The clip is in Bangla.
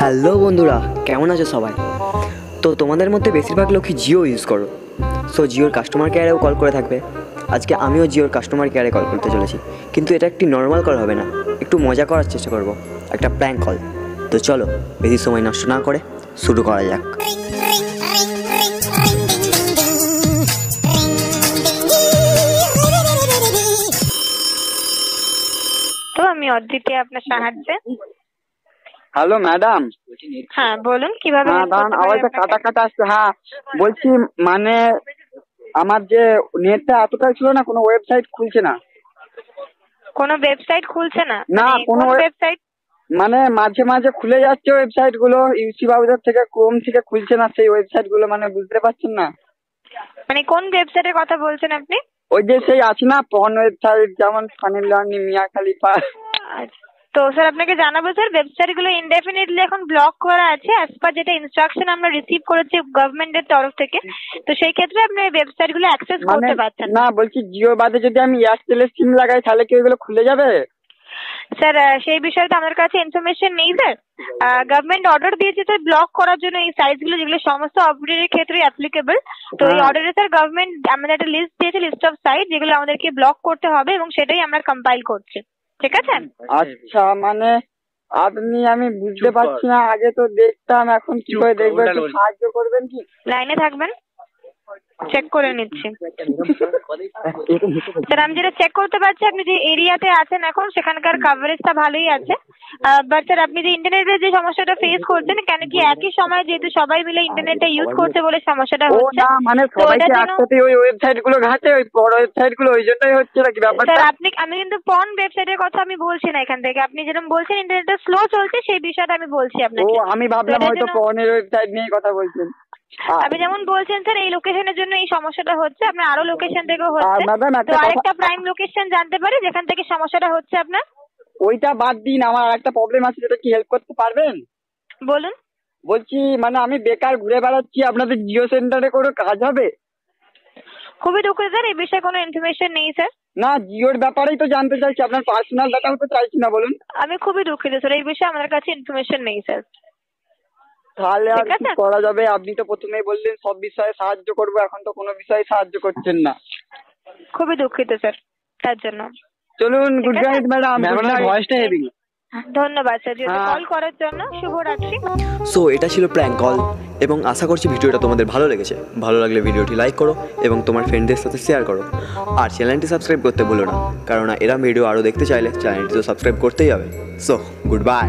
হ্যালো বন্ধুরা, কেমন আছো সবাই? তো তোমাদের মধ্যে বেশিরভাগ লোকই জিও ইউজ করো। সো জিওর কাস্টমার কেয়ারেও কল করে থাকবে। আজকে আমিও জিওর কাস্টমার কেয়ারে কল করতে চলেছি, কিন্তু এটা একটি নর্মাল কল হবে না, একটু মজা করার চেষ্টা করব, একটা প্র্যাঙ্ক কল। তো চলো বেশি সময় নষ্ট না করে শুরু করা যাক। তো আমি অদ্বিতীয় আপনার সাহায্যে। Hello madam. হ্যাঁ বলুন, কিভাবে হ্যাঁ help দাঁড়ান, করতে পারি আওয়াজটা আপনাকে? কাটা কাটা আসছে। হ্যাঁ বলছি, মানে আমার যে নেটটা এতটাই ছিল না, কোনো ওয়েবসাইট খুলছে না। কোনো ওয়েবসাইট খুলছে না? না, মানে কোনো কোন ওয়েবসাইট? মানে মাঝে মাঝে খুলে যাচ্ছে ওয়েবসাইট গুলো, ইউসি ব্রাউজার থেকে ক্রোম থেকে খুলছে না সেই ওয়েবসাইট গুলো, মানে বুঝতে পারছেন না? মানে কোন ওয়েবসাইটের কথা বলছেন আপনি? ওই যে সেই আছে না পর্ন ওয়েবসাইট, যেমন ফানি লার্নিং, মিয়া খালিফা। আচ্ছা, তো স্যার আপনাকে জানাবো স্যার, ওয়েবসাইট গুলো ইনডেফিনিটলি এখন ব্লক করা আছে অ্যাজ পার যেটা ইনস্ট্রাকশন আমরা রিসিভ করেছি গভর্নমেন্টের তরফ থেকে। তো সেই ক্ষেত্রে আপনি ওয়েবসাইট গুলো অ্যাক্সেস মানে করতে পারছেন না, বলছি জিও বাদে যদি আমি এয়ারটেলের সিম লাগাই তাহলে কি ওইগুলো খুলে যাবে? স্যার সেই বিষয়ে তো আমাদের কাছে ইনফরমেশন নেই স্যার। গভর্নমেন্ট অর্ডার দিয়েছে স্যার ব্লক করার জন্য এই সাইটগুলো, যেগুলো সমস্ত অপারেটরের ক্ষেত্রে অ্যাপ্লিকেবল। তো এই অর্ডারে স্যার গভর্নমেন্ট আমাদের একটা লিস্ট দিয়েছে, লিস্ট অফ সাইট যেগুলো আমাদেরকে ব্লক করতে হবে, এবং সেটাই আমরা কম্পাইল করছি। ঠিক আছে? আচ্ছা, মানে আমি বুঝতে পারছি না, আগে তো দেখতাম, এখন কি করে দেখবো? একটু সাহায্য করবেন কি? লাইনে থাকবেন, চেক করে নিচ্ছি। স্যার আমি যেটা চেক করতে পারছি, আপনি যে এরিয়াতে আছেন এখন সেখানকার কভারেজটা ভালোই আছে। বাট স্যার আপনি যে ইন্টারনেটের যে সমস্যাটা ফেস করছেন, কেন কি একই সময় যেহেতু সবাই মিলে ইন্টারনেটটা ইউজ করছে বলে সমস্যাটা ও হচ্ছে। না, মানে তো সবাই ওটার কি জন্য একসাথে ওই ওয়েবসাইট গুলো ঘাটে, ওই বড় ওয়েবসাইট গুলো, ওই জন্যই হচ্ছে নাকি ব্যাপারটা? স্যার আমি কিন্তু পর্ন ওয়েবসাইটের কথা আমি বলছি না এখান থেকে। আপনি যেরকম বলছেন ইন্টারনেটটা স্লো চলছে, সেই বিষয়টা আমি বলছি ও আপনাকে। আমি তো ভাবলাম এটার হয়তো জন্য পর্নের ওয়েবসাইট নিয়ে কথা বলছেন। আপনি যেমন বলছেন স্যার এই লোকেশনের জন্য এই সমস্যাটা হচ্ছে, আপনার আরো লোকেশন থেকেও হচ্ছে। ম্যাডাম তো একটা কথা, আরেকটা প্রাইম লোকেশন জানতে পারি যেখান থেকে সমস্যাটা হচ্ছে আপনার? ওইটা বাদ দিন, আমার একটা প্রবলেম আছে, যেটা কি হেল্প করতে পারবেন? বলুন। বলছি মানে আমি বেকার ঘুরে বেড়াচ্ছি, আপনাদের জিও সেন্টারে কোনো কাজ হবে? খুবই দুঃখিত স্যার, এই বিষয়ে কোনো ইনফরমেশন নেই স্যার। না, জিওর ব্যাপারেই তো জানতে চাইছি, আপনার পার্সোনাল ডাটাও তো চাইছি না, বলুন। আমি খুবই দুঃখিত স্যার, এই বিষয়ে আমাদের কাছে ইনফরমেশন নেই স্যার। তাহলে আর ঠিক কি আছে, করা যাবে? আপনি তো প্রথমেই বললেন সব বিষয়ে সাহায্য করবো, এখন তো কোনো বিষয়ে সাহায্য করছেন না। খুবই দুঃখিত স্যার তার জন্য। চলুন, ঠিক গুড আছে। Night madam. ভয়েসটা হেভি। ধন্যবাদ স্যার যেহেতু হ্যাঁ। কল করার জন্য। শুভরাত্রি। সো এটা ছিল প্র্যাঙ্ক কল, এবং আশা করছি ভিডিওটা তোমাদের ভালো লেগেছে। ভালো লাগলে ভিডিওটি লাইক করো এবং তোমার ফ্রেন্ডদের সাথে শেয়ার করো। আর চ্যানেলটি সাবস্ক্রাইব করতে ভুলো না, কারণ এরা ভিডিও আরও দেখতে চাইলে চ্যানেলটি তো সাবস্ক্রাইব করতেই হবে। So good bye.